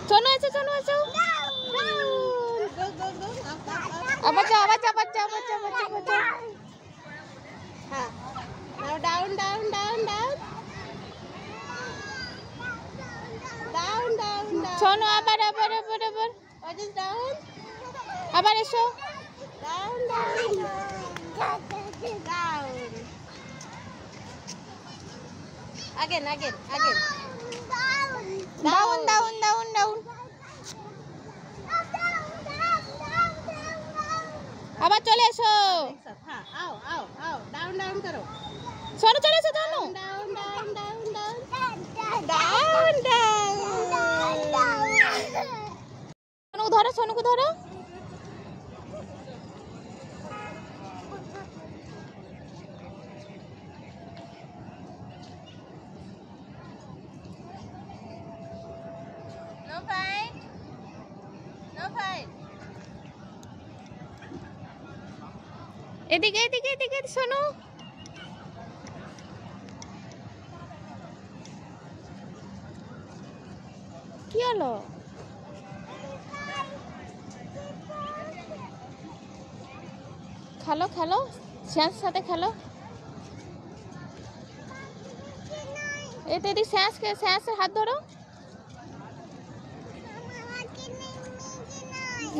সোনু এসো, সোনু এসো। আবার যাও, আবার যাও, আবার যাও, আবার যাও, আবার যাও, আবার যাও। হ্যাঁ, down down down down down down down. Sonu আবার আবার আবার আবার What is down? আবার এসো। Down down down. Again again again. Down down down down. আবার চলে এসো। हाँ आओ आओ आओ डाउन डाउन करो. সোনু চলে এসো, Sonu. Down down down down down down. সোনুকে ধরো, সোনুকে ধরো। No fight. No fight. এদিকে এদিকে এদিকে সোনু। কি হলো? খেলো খেলো, শ্যাসের সাথে খেলো। এই তো এদিকে শ্যাসের হাত ধরো।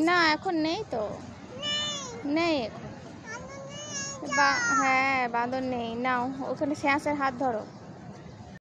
না এখন নেই তো, নেই এখন। হ্যাঁ বাঁদর নেই, নাও ওখানে শ্যাসের হাত ধরো।